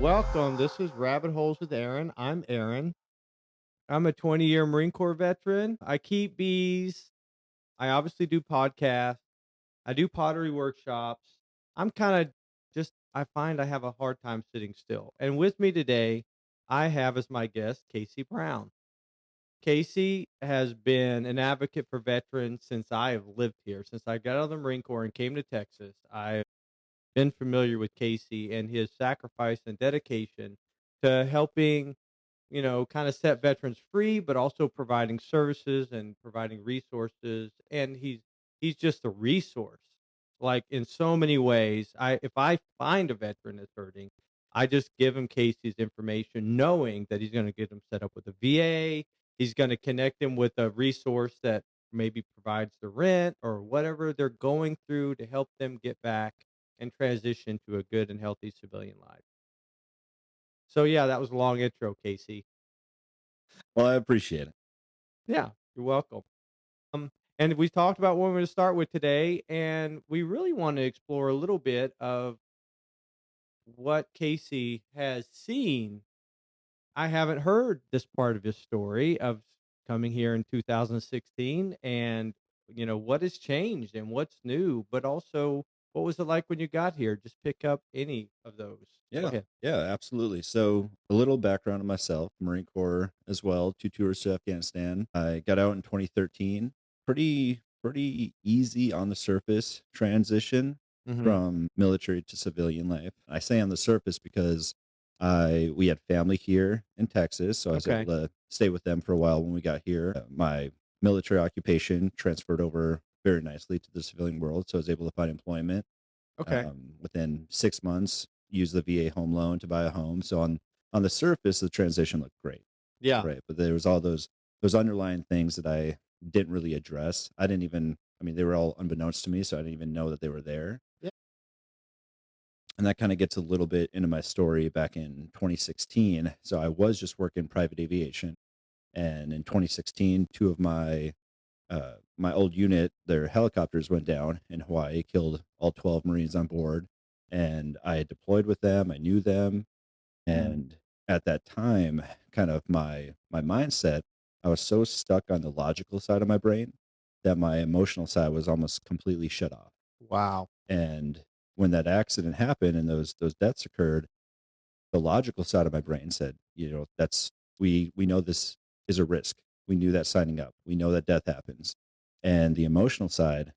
Welcome. This is Rabbit Holes with Aaron. I'm Aaron. I'm a 20-year Marine Corps veteran. I keep bees. I obviously do podcasts. I do pottery workshops. I'm kind of I find I have a hard time sitting still. And with me today, I have as my guest Casey Brown. Casey has been an advocate for veterans since I have lived here. Since I got out of the Marine Corps and came to Texas, I've been familiar with Casey and his sacrifice and dedication to helping, kind of set veterans free, but also providing services and providing resources. And he's just a resource. Like in so many ways, I if I find a veteran that's hurting, I just give him Casey's information, knowing that he's going to get him set up with a VA. He's going to connect him with a resource that maybe provides the rent or whatever they're going through to help them get back and transition to a good and healthy civilian life. So yeah, that was a long intro, Casey. Well, I appreciate it. Yeah, you're welcome. And we talked about what we're going to start with today, and we really want to explore a little bit of what Casey has seen. I haven't heard this part of his story of coming here in 2016, and what has changed and what's new, but also what was it like when you got here? Just pick up any of those. Go Yeah, ahead. yeah, absolutely. So, a little background on myself, Marine Corps as well, 2 tours to Afghanistan. I got out in 2013. Pretty easy on the surface transition Hmm. from military to civilian life. I say on the surface because I we had family here in Texas, so I was able Okay. to stay with them for a while when we got here. My military occupation transferred over very nicely to the civilian world, so I was able to find employment Okay. within 6 months, use the VA home loan to buy a home. So on the surface, the transition looked great, Yeah. right? But there was all those underlying things that I didn't really address. I didn't even. I mean, they were all unbeknownst to me, so I didn't even know that they were there. Yeah. And that kind of gets a little bit into my story back in 2016. So I was just working private aviation, and in 2016, two of my old unit, their helicopters went down in Hawaii, killed all 12 Marines on board. And I had deployed with them. I knew them. And at that time, kind of my mindset, I was so stuck on the logical side of my brain that my emotional side was almost completely shut off. Wow. And when that accident happened and those deaths occurred, the logical side of my brain said, that's we know this is a risk. We knew that signing up. We know that death happens. And the emotional side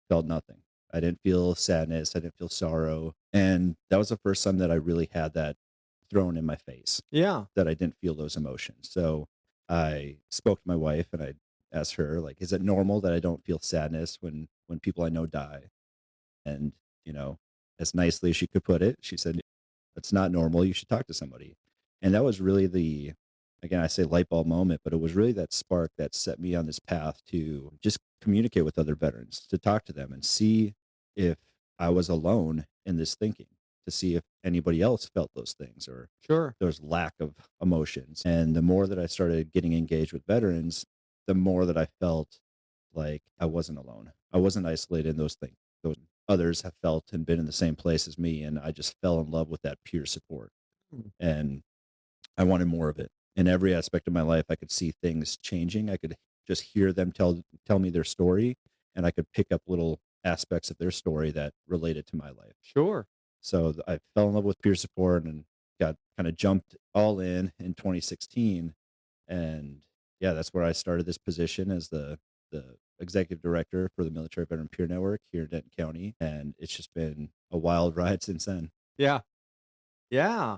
felt nothing. I didn't feel sadness. I didn't feel sorrow. And that was the first time that I really had that thrown in my face, Yeah. that I didn't feel those emotions. So I spoke to my wife and I asked her, like, is it normal that I don't feel sadness when people I know die? And, you know, as nicely as she could put it, she said, "That's not normal. You should talk to somebody." And that was really again, I say light bulb moment, but it was really that spark that set me on this path to just communicate with other veterans, to talk to them and see if I was alone in this thinking, to see if anybody else felt those things or Sure. there's lack of emotions. And the more that I started getting engaged with veterans, the more that I felt like I wasn't alone. I wasn't isolated in those things. Those others have felt and been in the same place as me. And I just fell in love with that peer support. Mm. And I wanted more of it. In every aspect of my life, I could see things changing. I could just hear them tell me their story, and I could pick up little aspects of their story that related to my life. Sure. So I fell in love with peer support and got kind of jumped all in 2016. And yeah, that's where I started this position as the executive director for the Military Veteran Peer Network here in Denton County. And it's just been a wild ride since then. Yeah. Yeah.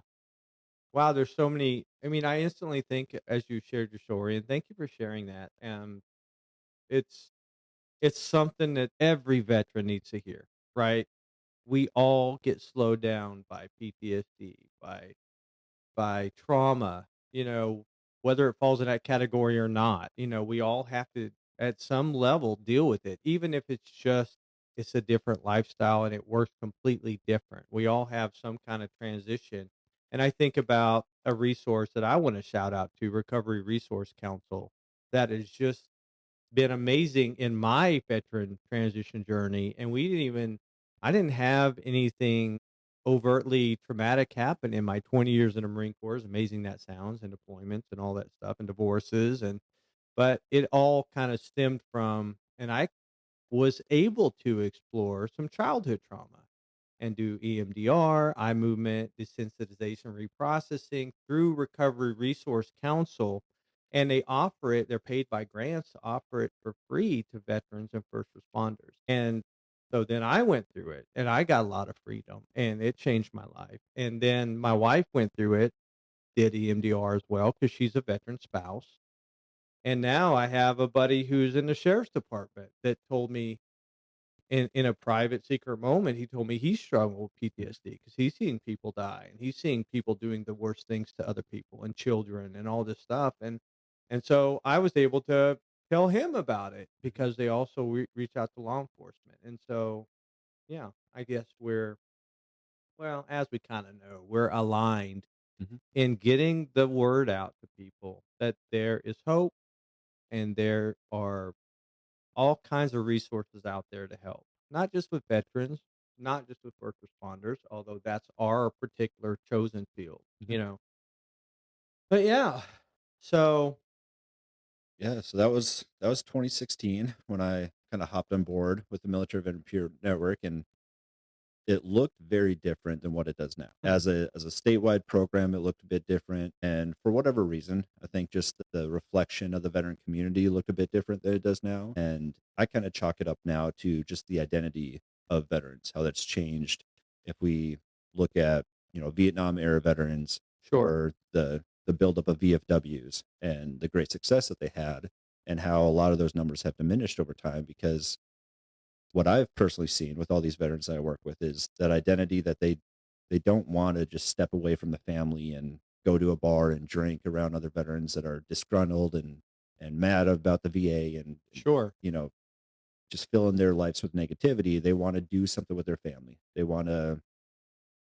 Wow, there's so many. I mean, I instantly think as you shared your story, and thank you for sharing that. It's it's something that every veteran needs to hear, right? We all get slowed down by PTSD, by trauma, whether it falls in that category or not. We all have to at some level deal with it, even if it's a different lifestyle and it works completely different. We all have some kind of transition. And I think about a resource that I want to shout out to, Recovery Resource Council, that has just been amazing in my veteran transition journey. And I didn't have anything. overtly traumatic happened in my 20 years in the Marine Corps, as amazing that sounds, and deployments and all that stuff and divorces and but it all kind of stemmed from and I was able to explore some childhood trauma and do EMDR, eye movement, desensitization reprocessing through Recovery Resource Council. And they offer it, they're paid by grants to offer it for free to veterans and first responders. And so then I went through it and I got a lot of freedom and it changed my life. And then my wife went through it, did EMDR as well because she's a veteran spouse. And now I have a buddy who's in the sheriff's department that told me in a private secret moment, he told me he's struggling with PTSD because he's seeing people die and he's seeing people doing the worst things to other people and children and all this stuff. And so I was able to tell him about it because they also reach out to law enforcement. And so, yeah, I guess well, as we kind of know, we're aligned Mhm. in getting the word out to people that there is hope and there are all kinds of resources out there to help, not just with veterans, not just with first responders, although that's our particular chosen field, Mhm. you know. But yeah, so Yeah, so that was 2016 when I kinda hopped on board with the Military Veteran Peer Network, and it looked very different than what it does now. mhm, As a statewide program, it looked a bit different, and for whatever reason, I think just the reflection of the veteran community looked a bit different than it does now, and I kinda chalk it up now to just the identity of veterans, how that's changed. If we look at, Vietnam era veterans sure, or the buildup of VFWs and the great success that they had, and how a lot of those numbers have diminished over time because what I've personally seen with all these veterans that I work with is that identity that they don't want to just step away from the family and go to a bar and drink around other veterans that are disgruntled and mad about the VA and sure, you know just filling their lives with negativity. They want to do something with their family. They want to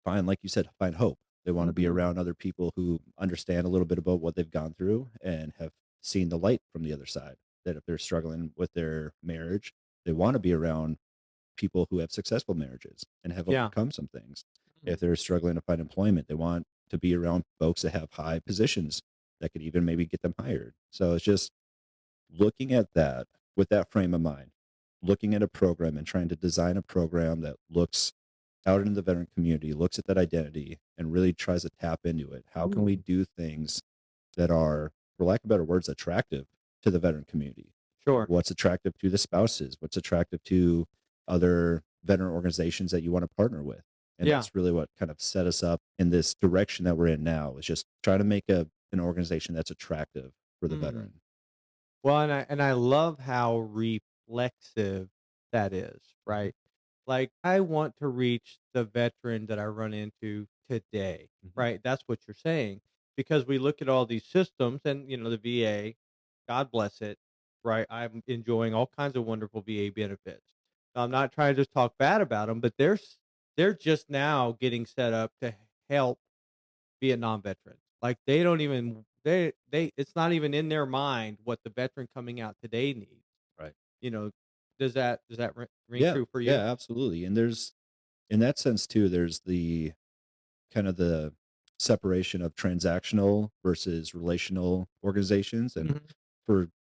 find, like you said, find hope. They want to be mhm, around other people who understand a little bit about what they've gone through and have seen the light from the other side. That if they're struggling with their marriage, they want to be around people who have successful marriages and have yeah, overcome some things. mhm, If they're struggling to find employment, they want to be around folks that have high positions that could even maybe get them hired. So it's just looking at that with that frame of mind, looking at a program and trying to design a program that looks out into the veteran community, looks at that identity and really tries to tap into it. How can we do things that are, for lack of better words, attractive to the veteran community? sure, What's attractive to the spouses? What's attractive to other veteran organizations that you want to partner with? And yeah, that's really what kind of set us up in this direction that we're in now is just trying to make an organization that's attractive for the mm. veteran. Well, and I love how reflexive that is, Mhm, right? Like, I want to reach the veteran that I run into today, mhm, right? That's what you're saying, because we look at all these systems and, the VA, God bless it, right? I'm enjoying all kinds of wonderful VA benefits. I'm not trying to just talk bad about them, but they're just now getting set up to help Vietnam veterans. Like, they don't even they it's not even in their mind what the veteran coming out today needs, right. you know? Does that ring Yeah, true for yeah, you? absolutely. And there's in that sense too, there's the kind of the separation of transactional versus relational organizations and Mhm.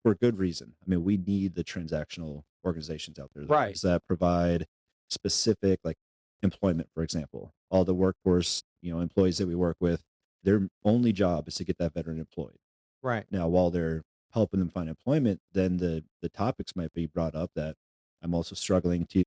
for good reason. I mean, we need the transactional organizations out there, the Right, ones that provide specific like employment, for example. All the workforce, employees that we work with, their only job is to get that veteran employed. right, Now, while they're helping them find employment, then the topics might be brought up that I'm also struggling to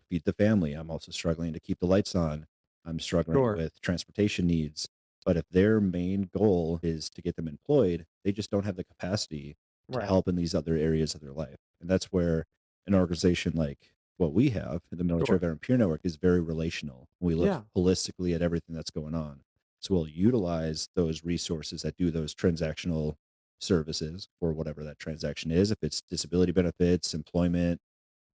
feed the family. I'm also struggling to keep the lights on. I'm struggling sure, with transportation needs. But if their main goal is to get them employed, they just don't have the capacity to right, help in these other areas of their life. And that's where an organization like what we have, the Military sure. Veteran Peer Network, is very relational. We look Yeah, holistically at everything that's going on. So we'll utilize those resources that do those transactional services for whatever that transaction is. If it's disability benefits, employment,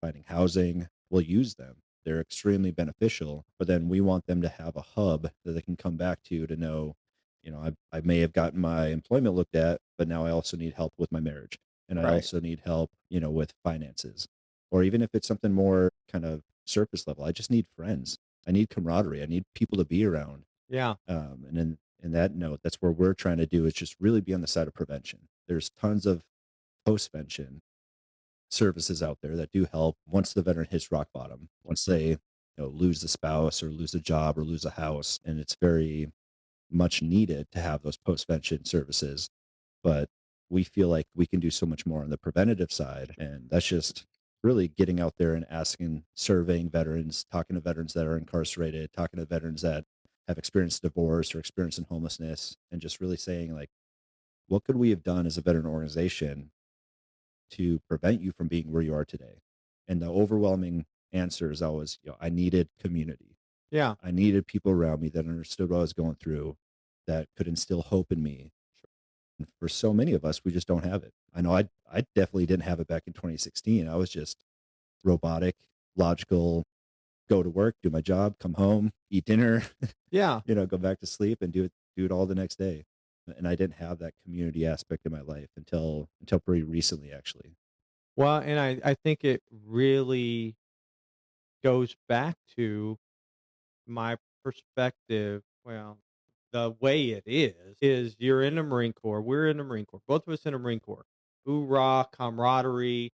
finding housing, we'll use them. They're extremely beneficial, but then we want them to have a hub that they can come back to know, I may have gotten my employment looked at, but now I also need help with my marriage. And I right, also need help, with finances. Or even if it's something more kind of surface level, I just need friends. I need camaraderie. I need people to be around. Yeah. And in that note, that's where we're trying to do is just really be on the side of prevention. There's tons of postvention services out there that do help once the veteran hits rock bottom, once Mhm. they lose a spouse or lose a job or lose a house, and it's very much needed to have those postvention services. But we feel like we can do so much more on the preventative side, and that's just really getting out there and asking, surveying veterans, talking to veterans that are incarcerated, talking to veterans that have experienced divorce or experienced homelessness, and just really saying like, what could we have done as a veteran organization to prevent you from being where you are today? And the overwhelming answer is always, I needed community. Yeah. I needed people around me that understood what I was going through, that could instill hope in me. And for so many of us, we just don't have it. I know I definitely didn't have it back in 2016. I was just robotic, logical, go to work, do my job, come home, eat dinner, Yeah. go back to sleep and do it all the next day. And I didn't have that community aspect in my life until pretty recently actually. Well, and I think it really goes back to my perspective. Well, the way it is you're in the Marine Corps. We're in the Marine Corps. Both of us in the Marine Corps. Hoorah, camaraderie.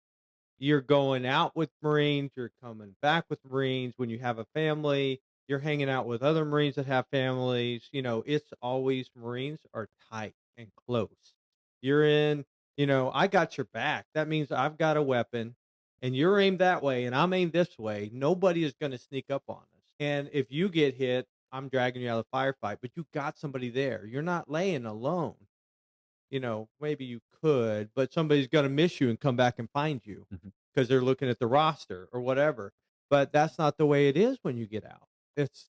You're going out with Marines, you're coming back with Marines. When you have a family, you're hanging out with other Marines that have families. It's always Marines are tight and close. You're in, I got your back. That means I've got a weapon and you're aimed that way and I'm aimed this way. Nobody is going to sneak up on us. And if you get hit, I'm dragging you out of the firefight, but you got somebody there. You're not laying alone. Maybe you could, but somebody's gonna miss you and come back and find you Mhm. because 'cause they're looking at the roster or whatever. But that's not the way it is when you get out. It's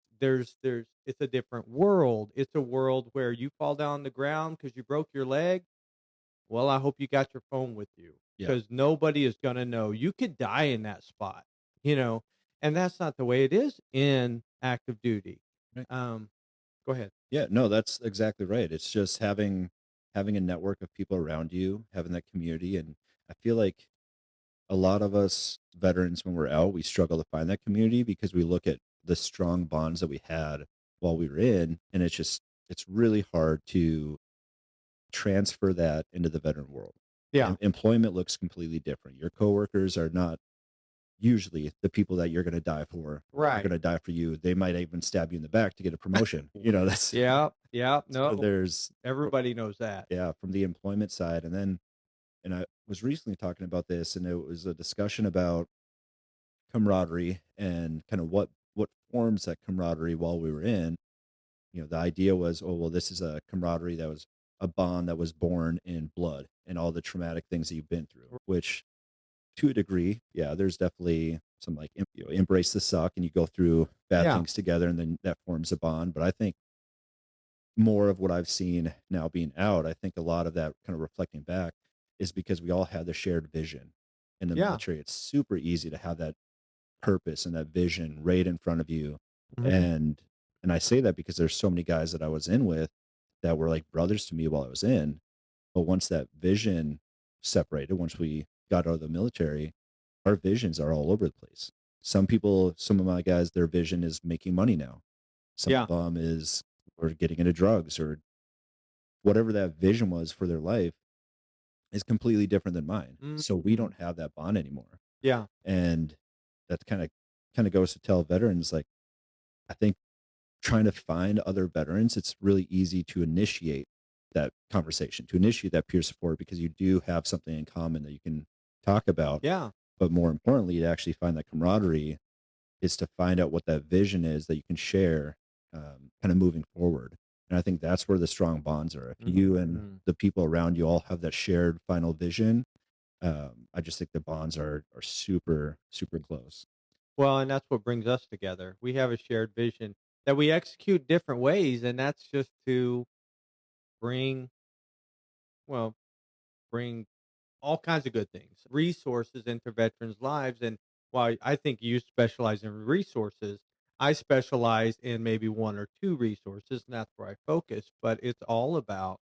a different world. It's a world where you fall down on the ground because you broke your leg. Well, I hope you got your phone with you Yeah. because nobody is gonna know. You could die in that spot, you know, and that's not the way it is in active duty. Right. Um, Go ahead. Yeah, no, that's exactly right. It's just having a network of people around you, having that community. And I feel like a lot of us veterans, when we're out, we struggle to find that community because we look at the strong bonds that we had while we were in, and it's really hard to transfer that into the veteran world. Yeah, Employment looks completely different. Your coworkers are not usually the people that you're going to die for. Are going right. to die for you. They might even stab you in the back to get a promotion. That's Yeah, yeah, so no, there's everybody knows that. yeah, from the employment side. And I was recently talking about this, and it was a discussion about camaraderie and kind of what forms that camaraderie while we were in. The idea was, oh well, this is a camaraderie that was a bond that was born in blood and all the traumatic things that you've been through, which to a degree, yeah, there's definitely some like embrace the suck and you go through bad Yeah, things together and then that forms a bond. But I think more of what I've seen now being out, I think a lot of that kind of reflecting back is because we all had the shared vision in the yeah, military. It's super easy to have that purpose and that vision right in front of you. mhm, And I say that because there's so many guys that I was in with that were like brothers to me while I was in. But once that vision separated, once we got out of the military, our visions are all over the place. Some of my guys, their vision is making money now. Some yeah, of them is or getting into drugs or whatever that vision was for their life is completely different than mine. So we mhm, don't have that bond anymore. yeah, And that kind of goes to tell veterans like I think trying to find other veterans, it's really easy to initiate that conversation, to initiate that peer support because you do have something in common that you can talk about. yeah, But more importantly, to actually find that camaraderie is to find out what that vision is that you can share kind of moving forward. And I think that's where the strong bonds are. If you and mhm. the people around you all have that shared final vision, I just think the bonds are super, super close. Well, and that's what brings us together. We have a shared vision that we execute different ways, and that's just to bring well, bring all kinds of good things, resources into veterans' lives, and while I think you specialize in resources, I specialize in maybe 1 or 2 resources, and that's where I focus, but it's all about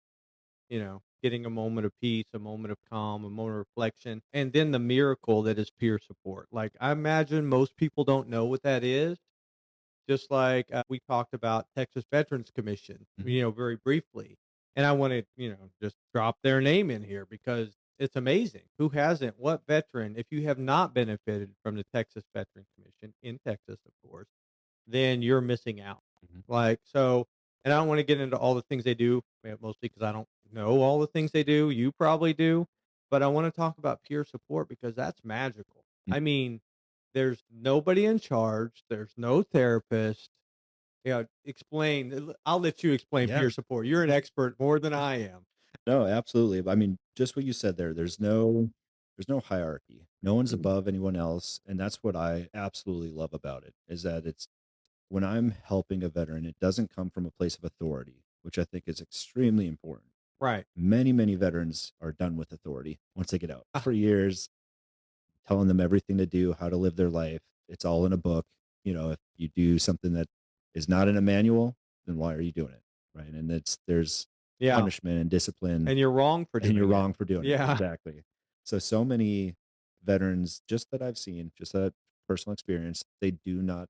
getting a moment of peace, a moment of calm, a moment of reflection, and then the miracle that is peer support. Like I imagine most people don't know what that is, just like, we talked about Texas Veterans Commission, Mhm. very briefly, and I wanna, just drop their name in here because it's amazing. Who hasn't? What veteran, if you have not benefited from the Texas Veterans Commission in Texas, of course, then you're missing out. Mhm. Like, so, and I don't wanna get into all the things they do, mostly because I don't know all the things they do, you probably do, but I wanna talk about peer support because that's magical. Mm. I mean, there's nobody in charge, there's no therapist. Yeah, explain. I'll let you explain Yeah. peer support. You're an expert more than I am. No, absolutely. I mean, just what you said there, there's no hierarchy. No one's above anyone else, and that's what I absolutely love about it, is that it's when I'm helping a veteran, it doesn't come from a place of authority, which I think is extremely important. Right. Many, many veterans are done with authority once they get out. Ah, For years, telling them everything to do, how to live their life. It's all in a book. If you do something that is not in a manual, then why are you doing it? Right. And there's yeah, punishment and discipline, and you're wrong for and you're doing it. wrong for doing it. Yeah. Exactly. So many veterans, just that I've seen, just that personal experience, they do not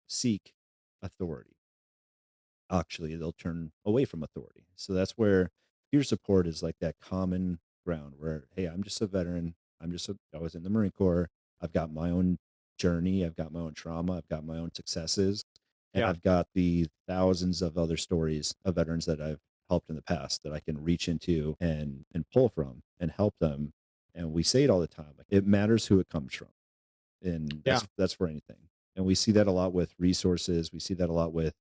seek authority. Actually, they'll turn away from authority. So that's where peer support is like that common ground where, hey, I'm just a veteran. I was in the Marine Corps. I've got my own journey. I've got my own trauma. I've got my own successes. And Yeah. I've got the thousands of other stories of veterans that I've helped in the past that I can reach into and pull from and help them. And we say it all the time. Like, it matters who it comes from. And Yeah. that's for anything. And we see that a lot with resources. We see that a lot with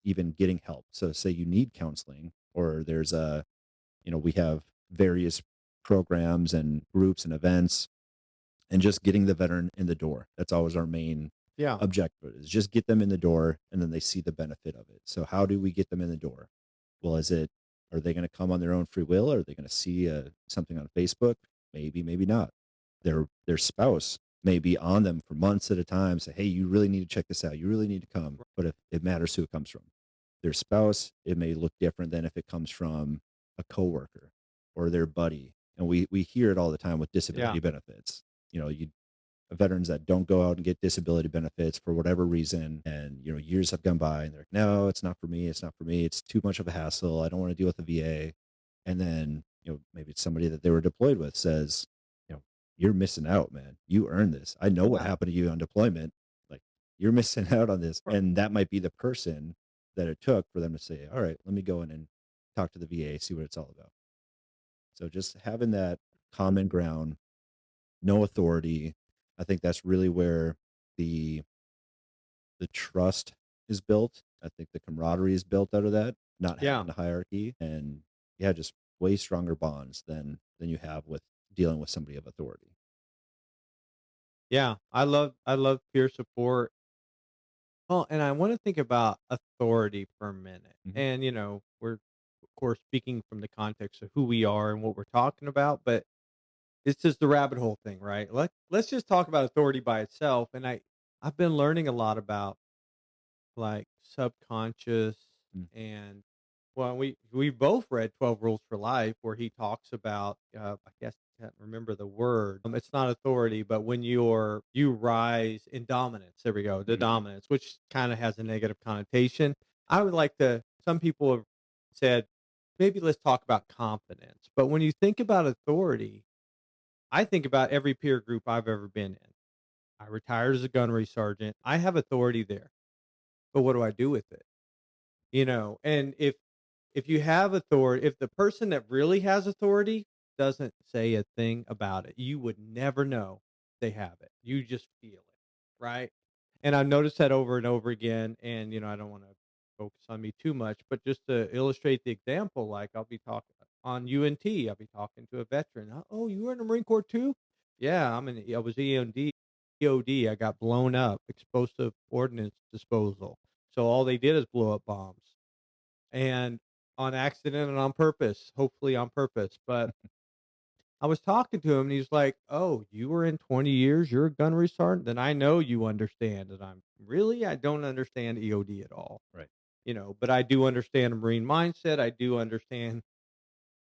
even getting help. So say you need counseling, or we have various programs and groups and events, and just getting the veteran in the door. That's always our main Yeah. objective, is just get them in the door and then they see the benefit of it. So how do we get them in the door? Well, are they going to come on their own free will? Are they going to see something on Facebook? Maybe, maybe not. Their spouse may be on them for months at a time, say, hey, you really need to check this out. You really need to come. But if it matters who it comes from, their spouse, it may look different than if it comes from a coworker or their buddy. And we hear it all the time with Yeah. disability benefits. You veterans that don't go out and get disability benefits for whatever reason, and years have gone by and they're like, no, it's not for me, it's not for me, it's too much of a hassle, I don't want to deal with the VA. And then maybe it's somebody that they were deployed with says, you know you're missing out, man, you earned this, I know what Yeah. happened to you on deployment, like, you're missing out on this. R And that might be the person that it took for them to say, all right, let me go in and talk to the VA, see what it's all about. So just having that common ground, no authority. I think that's really where the the trust is built. I think the camaraderie is built out of that, not Yeah. having the hierarchy, and yeah, just way stronger bonds than you have with dealing with somebody of authority. Yeah. I love peer support. Well, and I wanna think about authority for a minute. Mhm. And, we're, of course, speaking from the context of who we are and what we're talking about, but it's just the rabbit hole thing, right? Let's just talk about authority by itself, and I've been learning a lot about, like, subconscious, Mm. and well, we both read 12 Rules for Life where he talks about, I guess I can't remember the word. It's not authority, but when you rise in dominance. There we go, the Mhm. dominance, which kind of has a negative connotation. I would like to. Some people have said maybe let's talk about confidence, but when you think about authority, I think about every peer group I've ever been in. I retired as a gunnery sergeant. I have authority there, but what do I do with it? And if you have authority, if the person that really has authority doesn't say a thing about it, you would never know they have it. You just feel it, right? And I've noticed that over and over again. And I don't want to focus on me too much, but just to illustrate the example, like I'll be talking on UNT, I'll be talking to a veteran. Oh, you were in the Marine Corps too? Yeah, I was EOD. I got blown up, explosive ordnance disposal. So all they did is blow up bombs, and on accident and on purpose, hopefully on purpose. But I was talking to him and he's like, "Oh, you were in 20 years, you're a gunnery sergeant? Then I know you understand." And I don't understand EOD at all. Right. But I do understand a Marine mindset. I do understand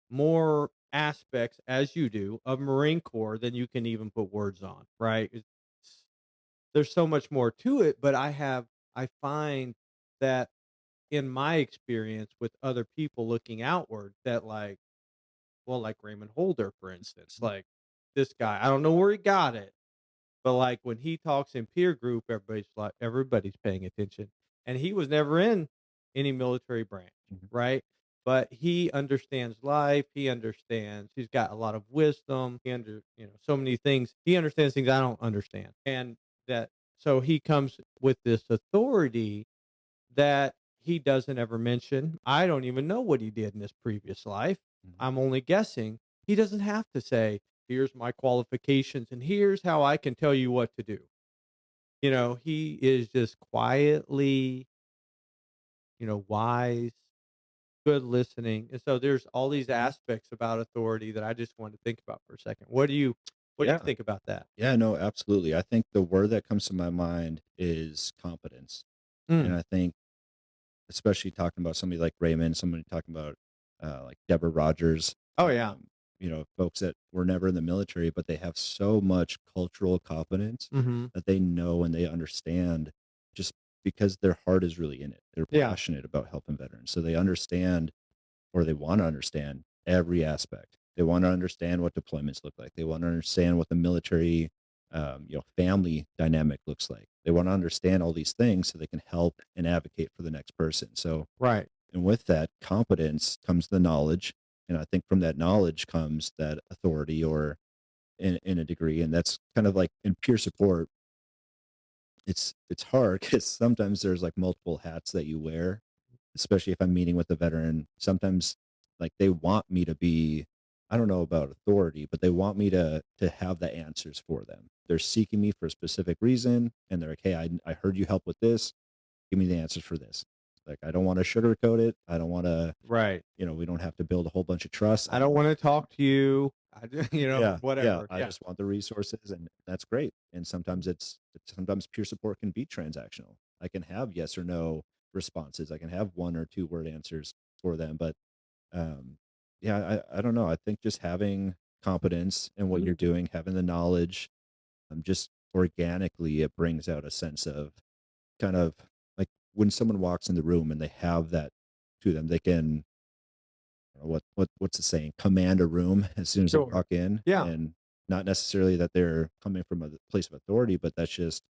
more aspects as you do of Marine Corps than you can even put words on, right? There's so much more to it, but I have I find that in my experience with other people looking outward that well, like Raymond Holder, for instance, Mhm, like this guy, I don't know where he got it, but like when he talks in peer group, everybody's paying attention. And he was never in any military branch, mhm, right? But he understands life. He understands. He's got a lot of wisdom. So many things. He understands things I don't understand, and that so he comes with this authority that he doesn't ever mention. I don't even know what he did in his previous life. mhm, I'm only guessing. He doesn't have to say, "Here's my qualifications and here's how I can tell you what to do." He is just quietly, wise, good listening. And so there's all these aspects about authority that I just wanted to think about for a second. What do you yeah. think about that? Yeah, no, absolutely. I think the word that comes to my mind is competence. And Mm. I think especially talking about somebody like Raymond, somebody talking about, like Deborah Rogers, Oh yeah. um, folks that were never in the military, but they have so much cultural competence Mhm. that they know and they understand just because their heart is really in it. They're Yeah. passionate about helping veterans. So they understand or they wanna understand every aspect. They wanna understand what deployments look like. They wanna understand what the military, family dynamic looks like. They wanna understand all these things so they can help and advocate for the next person. So, Right. and with that competence comes the knowledge, and I think from that knowledge comes that authority or in a degree, and that's kind of like in peer support, it's hard because sometimes there's, like, multiple hats that you wear, especially if I'm meeting with a veteran. Sometimes, like, they want me to be, I don't know about authority, but they want me to have the answers for them. They're seeking me for a specific reason, and they're like, "Hey, I heard you help with this. Give me the answers for this." Like, I don't wanna sugarcoat it. I don't wanna, Right. we don't have to build a whole bunch of trust. I don't want to talk to you. I just, Yeah, yeah, whatever. I Yeah. just want the resources, and that's great. And sometimes sometimes peer support can be transactional. I can have yes or no responses. I can have 1 or 2 word answers for them, but, um, yeah, I don't know. I think just having competence in what you're doing, having the knowledge, just organically, it brings out a sense of kind of like when someone walks in the room and they have that to them, they can, what's the saying? Command a room as soon as they Sure. walk in, Yeah. and not necessarily that they're coming from a place of authority, but that's just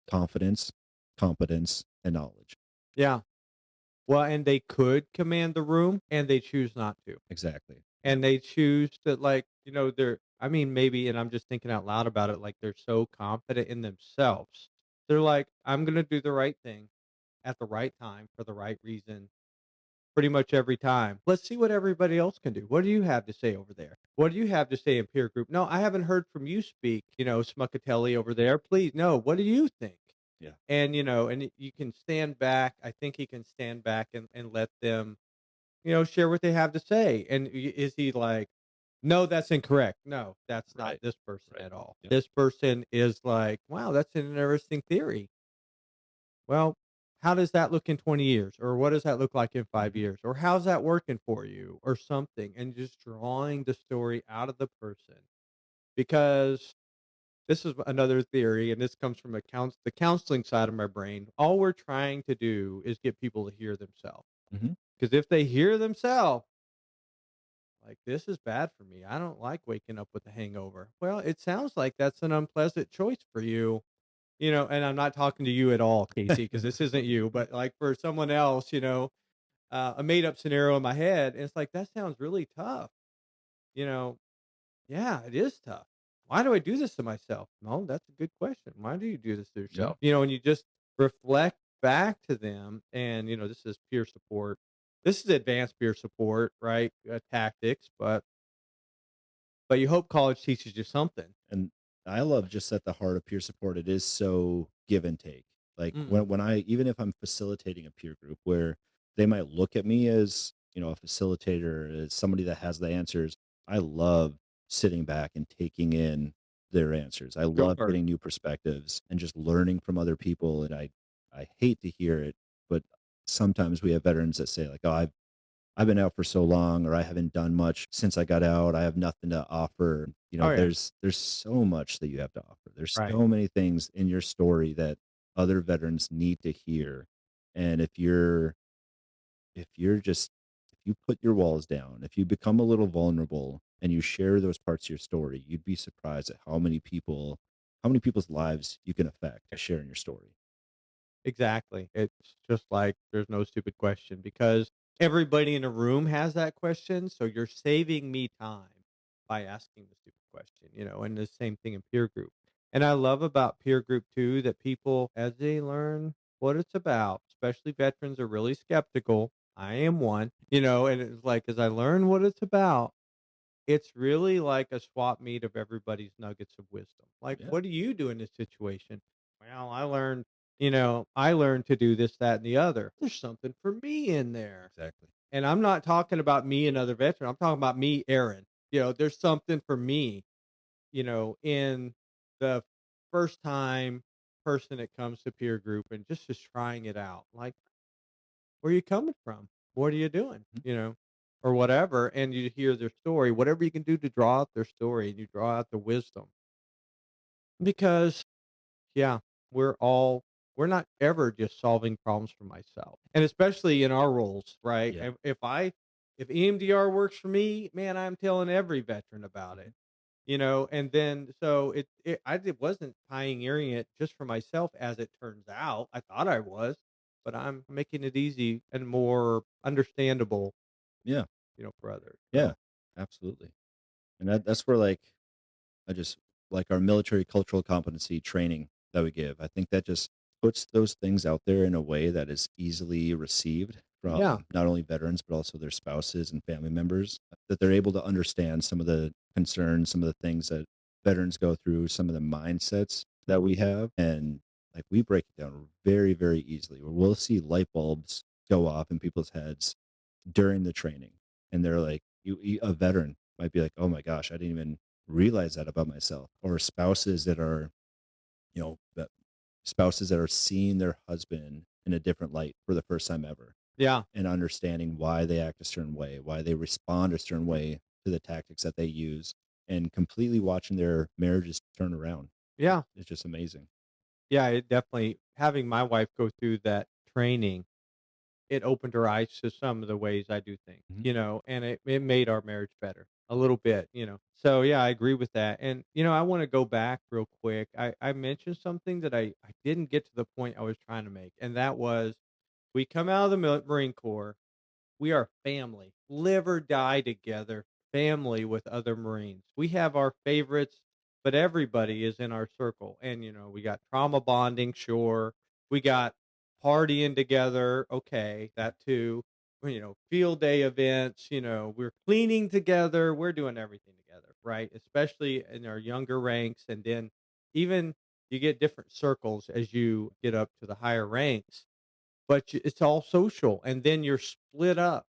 confidence, competence, and knowledge. Yeah. Well, and they could command the room and they choose not to. Exactly. Yeah. And they choose to they're I mean, maybe, and I'm just thinking out loud about it, like they're so confident in themselves. They're like, I'm gonna do the right thing at the right time for the right reason pretty much every time. Let's see what everybody else can do. What do you have to say over there? What do you have to say in peer group? No, I haven't heard from you speak, Smuckatelli over there. Please, no, what do you think? Yeah. And you can stand back. I think he can stand back and let them share what they have to say. And is he like, no, that's incorrect. No, that's not Right. this person Right. at all. Yep. This person is like, wow, that's an interesting theory. Well, how does that look in 20 years? Or what does that look like in 5 years? Or how's that working for you? Or something. And just drawing the story out of the person. Because this is another theory, and this comes from the counseling side of my brain. All we're trying to do is get people to hear themselves. Mhm. Because if they hear themselves, like, "This is bad for me. I don't like waking up with a hangover." Well, it sounds like that's an unpleasant choice for you, and I'm not talking to you at all, Casey, because this isn't you, but, like, for someone else, a made up scenario in my head, and it's like, "That sounds really tough." You know? Yeah, it is tough. Why do I do this to myself? No, that's a good question. Why do you do this to Yeah. yourself? And you just reflect back to them, and, this is peer support. This is advanced peer support, right? Tactics, but you hope college teaches you something. And I love just at the heart of peer support, it is so give and take. Like Mm, when I, even if I'm facilitating a peer group where they might look at me as, a facilitator, as somebody that has the answers, I love sitting back and taking in their answers. I love sure. getting new perspectives and just learning from other people. And I hate to hear it, but sometimes we have veterans that say like, "Oh, I've been out for so long, or I haven't done much since I got out. I have nothing to offer." Oh, yeah. There's so much that you have to offer. There's Right. so many things in your story that other veterans need to hear. And if you're just if you put your walls down, if you become a little vulnerable and you share those parts of your story, you'd be surprised at how many people's lives you can affect by sharing your story. Exactly. It's just like there's no stupid question because everybody in a room has that question. So you're saving me time by asking the stupid question, and the same thing in peer group. And I love about peer group too that people, as they learn what it's about, especially veterans, are really skeptical. I am one, and it's like as I learn what it's about, it's really like a swap meet of everybody's nuggets of wisdom. Like, Yeah, what do you do in this situation? Well, I learned to do this, that, and the other. There's something for me in there. exactly. And I'm not talking about me and other veterans. I'm talking about me, Aaron. There's something for me, in the first time person that comes to peer group and just trying it out. Like, where are you coming from? What are you doing? Mhm. Or whatever. And you hear their story, whatever you can do to draw out their story and you draw out the wisdom. Because, yeah, we're not ever just solving problems for myself. And especially in our roles, right? Yeah. If EMDR works for me, man, I'm telling every veteran about it. Mhm. And then so it wasn't pioneering it just for myself as it turns out. I thought I was, but I'm making it easy and more understandable, Yeah. for others. Yeah. Absolutely. And that's where I just like our military cultural competency training that we give. I think that just puts those things out there in a way that is easily received Yeah. from not only veterans but also their spouses and family members, that they're able to understand some of the concerns, some of the things that veterans go through, some of the mindsets that we have, and like we break it down very very easily. Where we'll see light bulbs go off in people's heads during the training, and they're like, a veteran might be like, "Oh my gosh, I didn't even realize that about myself," or that spouses that are seeing their husband in a different light for the first time ever, Yeah. and understanding why they act a certain way, why they respond a certain way to the tactics that they use, and completely watching their marriages turn around. Yeah. It's just amazing. Yeah. It definitely having my wife go through that training, it opened her eyes to some of the ways I do things, Mhm. and it made our marriage better a little bit. So yeah, I agree with that. And I want to go back real quick. I mentioned something that I didn't get to the point I was trying to make, and that was we come out of the Marine Corps. We are family, live or die together, family with other Marines. We have our favorites, but everybody is in our circle. And, we got trauma bonding, sure. We got partying together, okay, that too. Field day events, we're cleaning together, we're doing everything together, right? Especially in our younger ranks. And then even you get different circles as you get up to the higher ranks, but it's all social. And then you're split up.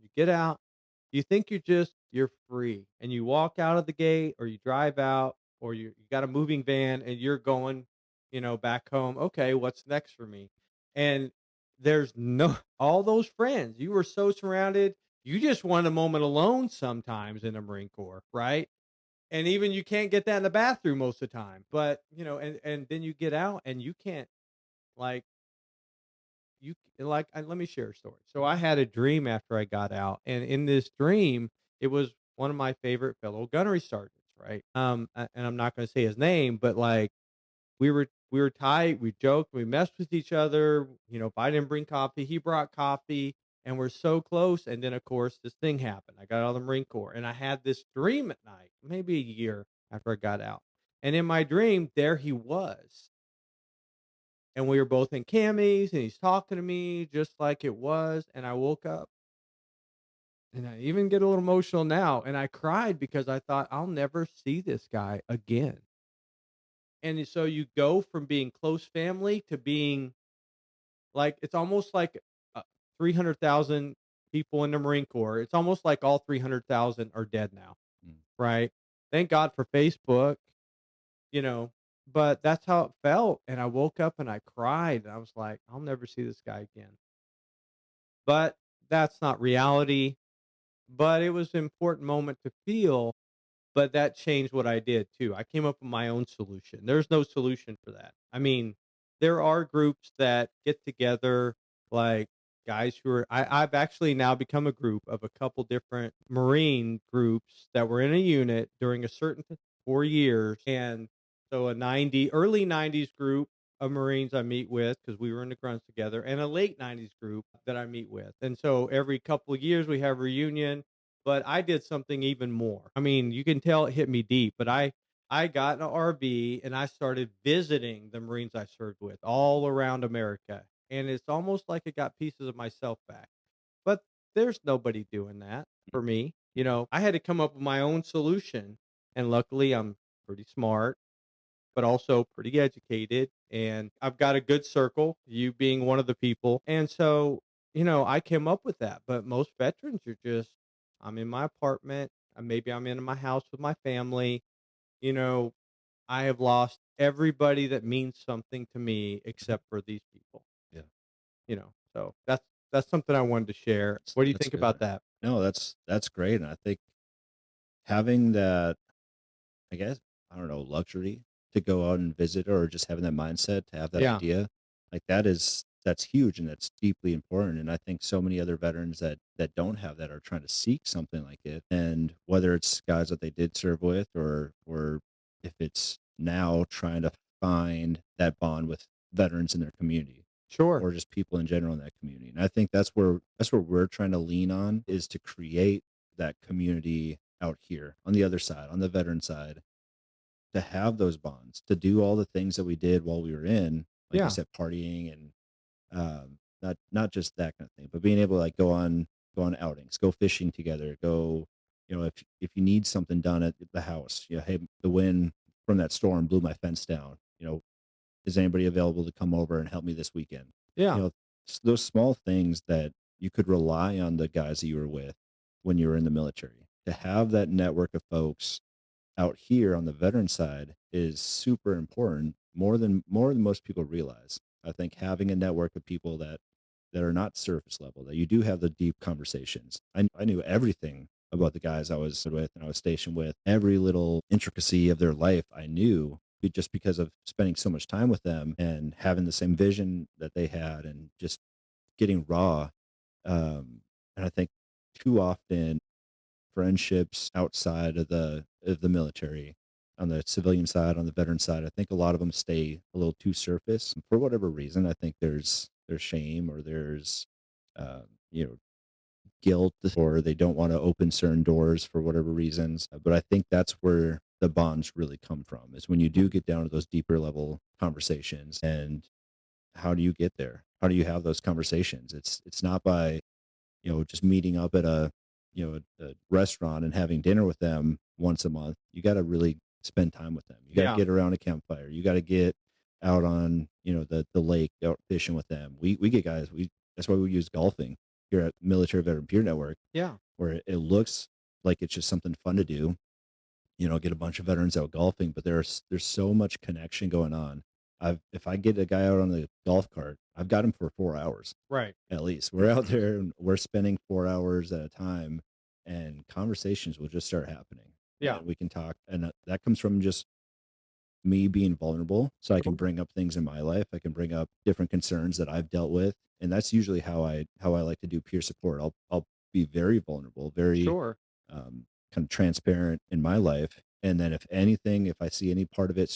You get out, you think you're free, and you walk out of the gate or you drive out or you got a moving van and you're going, back home. Okay, what's next for me? And there's no all those friends. You were so surrounded. You just want a moment alone sometimes in the Marine Corps, right? And even you can't get that in the bathroom most of the time. But, and then you get out and you can't like let me share a story. So I had a dream after I got out, and in this dream, it was one of my favorite fellow gunnery sergeants, right? And I'm not going to say his name, but like we were tight, we joked, we messed with each other. If I didn't bring coffee, he brought coffee, and we're so close. And then of course this thing happened. I got out of the Marine Corps, and I had this dream at night, maybe a year after I got out, and in my dream, there he was, and we were both in camis, and he's talking to me just like it was. And I woke up, and I even get a little emotional now, and I cried because I thought I'll never see this guy again. And so you go from being close family to being like it's almost like 300,000 people in the Marine Corps. It's almost like all 300,000 are dead now, Mm. right? Thank God for Facebook, you know, but that's how it felt. And I woke up and I cried, and I was like, I'll never see this guy again. But that's not reality. But it was an important moment to feel. but that changed what I did too. I came up with my own solution. There's no solution for that. I mean, there are groups that get together, like guys who are. I've actually now become a group of a couple different Marine groups that were in a unit during a certain 4 years, and so a early '90s group of Marines I meet with because we were in the grunts together, and a late '90s group that I meet with, and so every couple of years we have a reunion, but I did something even more. I mean, you can tell it hit me deep, but I got in an RV and I started visiting the Marines I served with all around America. And it's almost like it got pieces of myself back. But there's nobody doing that for me. I had to come up with my own solution. And luckily, I'm pretty smart, but also pretty educated. And I've got a good circle, you being one of the people. And so, I came up with that. But most veterans are just, I'm in my apartment. Maybe I'm in my house with my family. You know, I have lost everybody that means something to me Mhm. except for these people. Yeah, So that's something I wanted to share. What do you that's think good. about that? No, that's great, and I think having that, I guess, I don't know, luxury to go out and visit or just having that mindset to have that Yeah, idea, like that's huge and that's deeply important. And I think so many other veterans that don't have that are trying to seek something like it. And whether it's guys that they did serve with or if it's now trying to find that bond with veterans in their community sure. or just people in general in that community. And I think that's where we're trying to lean on is to create that community out here on the other side, on the veteran side, to have those bonds, to do all the things that we did while we were in, like you Yeah, said, partying and not just that kind of thing, but being able to like go on outings, go fishing together, go, if you need something done at the house, hey, the wind from that storm blew my fence down. Is anybody available to come over and help me this weekend? yeah, You know, those small things that you could rely on the guys that you were with when you were in the military to have that network of folks out here on the veteran side is super important more than most people realize. I think having a network of people that are not surface level, that you do have the deep conversations. I knew everything about the guys I was with and I was stationed with. Every little intricacy of their life I knew just because of spending so much time with them and having the same vision that they had and just getting raw. And I think too often friendships outside of the military on the civilian side, on the veteran side, I think a lot of them stay a little too surface for whatever reason. I think there's shame or there's uh, you know guilt or they don't want to open certain doors for whatever reasons. But I think that's where the bonds really come from is when you do get down to those deeper level conversations. And how do you get there? How do you have those conversations? It's not by just meeting up at a restaurant and having dinner with them once a month. You got to really spend time with them. You got to yeah, get around a campfire. You got to get out on, the lake, out fishing with them. We get guys, that's why we use golfing here at Military Veteran Peer Network, yeah. where it looks like it's just something fun to do, get a bunch of veterans out golfing, but there's so much connection going on. If I get a guy out on the golf cart, I've got him for 4 hours Right. at least. We're out there and we're spending 4 hours at a time, and conversations will just start happening, Yeah. and we can talk. And that comes from just me being vulnerable. So I can Sure. bring up things in my life. I can bring up different concerns that I've dealt with. And that's usually how I like to do peer support. I'll be very vulnerable, very Sure. kind of transparent in my life. And then if anything, if I see any part of it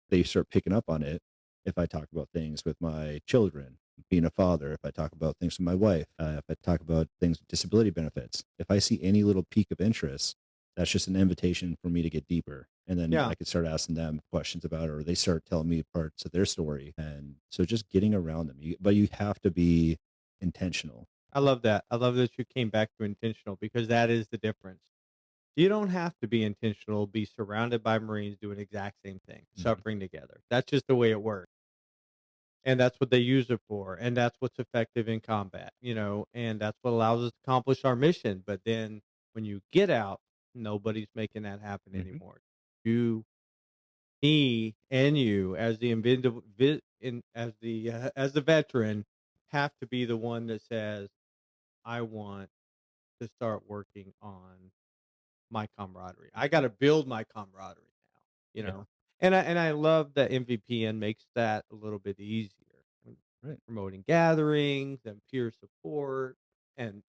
they start picking up on it. If I talk about things with my children, being a father, if I talk about things with my wife, if I talk about things with disability benefits, if I see any little peak of interest, that's just an invitation for me to get deeper. And then Yeah. I could start asking them questions about it, or they start telling me parts of their story. And so just getting around them. But you have to be intentional. I love that. I love that you came back to intentional because that is the difference. You don't have to be intentional, be surrounded by Marines doing the exact same thing, Mhm. suffering together. That's just the way it works. And that's what they use it for. And that's what's effective in combat, and that's what allows us to accomplish our mission. But then when you get out, nobody's making that happen Mhm. anymore. You, me, and you as the individual, as the veteran, have to be the one that says, I want to start working on my camaraderie. I got to build my camaraderie now, you Yeah. know. And I love that MVPN makes that a little bit easier. Right. Promoting gatherings and peer support, and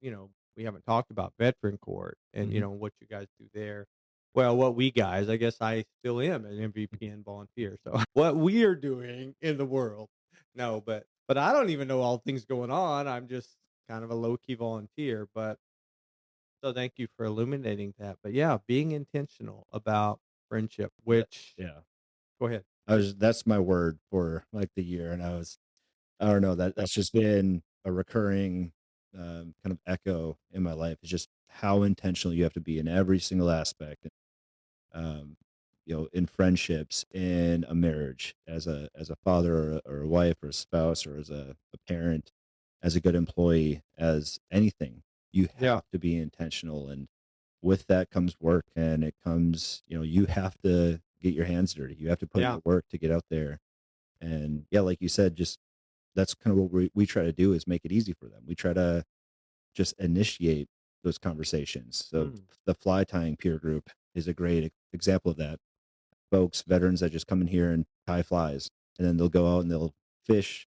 we haven't talked about veteran court and Hmm. what you guys do there. Well, what we guys, I guess I still am an MVPN volunteer. So what we are doing in the world, no, but I don't even know all things going on. I'm just kind of a low key volunteer. But so thank you for illuminating that. But yeah, being intentional about friendship. That, Which yeah. go ahead. That's my word for like the year, and I don't know, that's just been a recurring kind of echo in my life. It's just how intentional you have to be in every single aspect. Um, in friendships, in a marriage, as a father or a wife or a spouse, or as a parent, as a good employee, as anything, you Yeah, have to be intentional. And with that comes work, and it comes, you have to get your hands dirty. You have to put in yeah, the work to get out there. And yeah, like you said, just that's kind of what we try to do, is make it easy for them. We try to just initiate those conversations. So mm, the fly tying peer group is a great example of that. Folks, veterans that just come in here and tie flies, and then they'll go out and they'll fish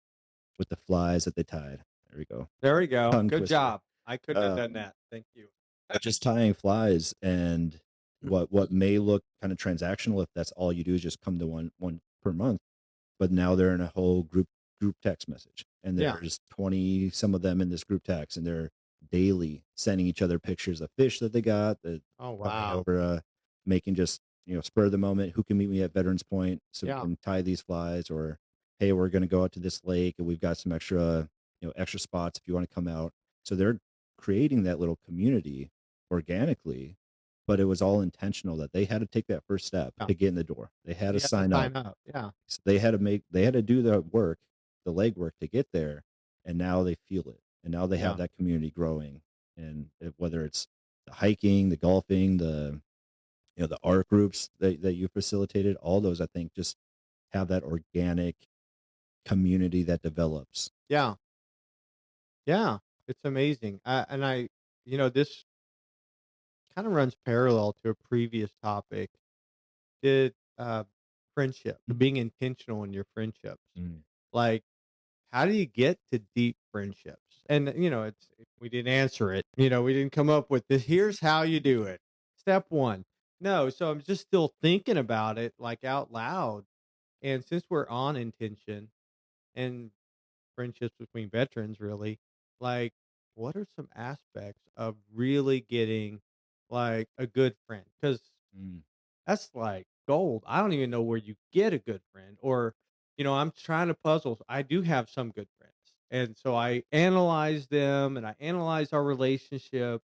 with the flies that they tied. There we go. there we go. Tongue Good twister. job. I couldn't have done Um, that. Thank you. but just tying flies, and what may look kind of transactional if that's all you do is just come to one per month, but now they're in a whole group text message, and Yeah. there's 20 some of them in this group text, and they're daily sending each other pictures of fish that they got, that Oh, coming wow. over, making just, spur of the moment, who can meet me at Veterans Point so we Yeah. can tie these flies, or hey, we're going to go out to this lake and we've got some extra spots if you want to come out. So they're creating that little community organically, but it was all intentional, that they had to take that first step Yeah. to get in the door. They had to You have to sign up. sign up. Yeah. So they had to do the work, the legwork to get there, and now they feel it, and now they have Yeah. that community growing. And whether it's the hiking, the golfing, the art groups that you facilitated, all those, I think, just have that organic community that develops. Yeah. Yeah. It's amazing. This kind of runs parallel to a previous topic. Did friendship, being intentional in your friendships. Mm. Like, how do you get to deep friendships? And it's we didn't answer it. We didn't come up with this. Here's how you do it. Step one. No, so I'm just still thinking about it like out loud. And since we're on intention and friendships between veterans, really, like, what are some aspects of really getting like a good friend? Because Mm. that's like gold. I don't even know where you get a good friend, or, I'm trying to puzzle. I do have some good friends. And so I analyze them and I analyze our relationship.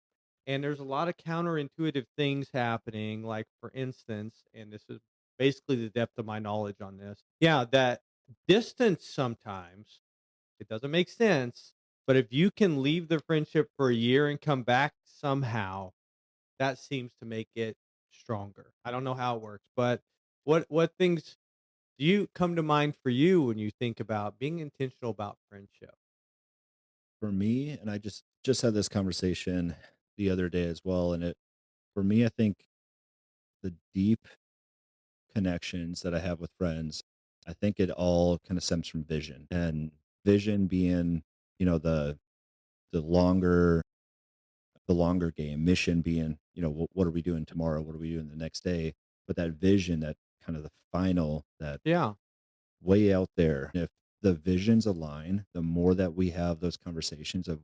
And there's a lot of counterintuitive things happening. Like, for instance, and this is basically the depth of my knowledge on this. Yeah, that distance sometimes it doesn't make sense. But if you can leave the friendship for a year and come back somehow, that seems to make it stronger. I don't know how it works, but what things do you come to mind for you when you think about being intentional about friendship? For me, and I just had this conversation the other day as well, and it for me, I think the deep connections that I have with friends, I think it all kind of stems from vision, and vision being, you know, the longer the longer game, mission being, what are we doing tomorrow? What are we doing the next day? But that vision, that kind of the final, that Yeah, way out there. If the visions align, the more that we have those conversations of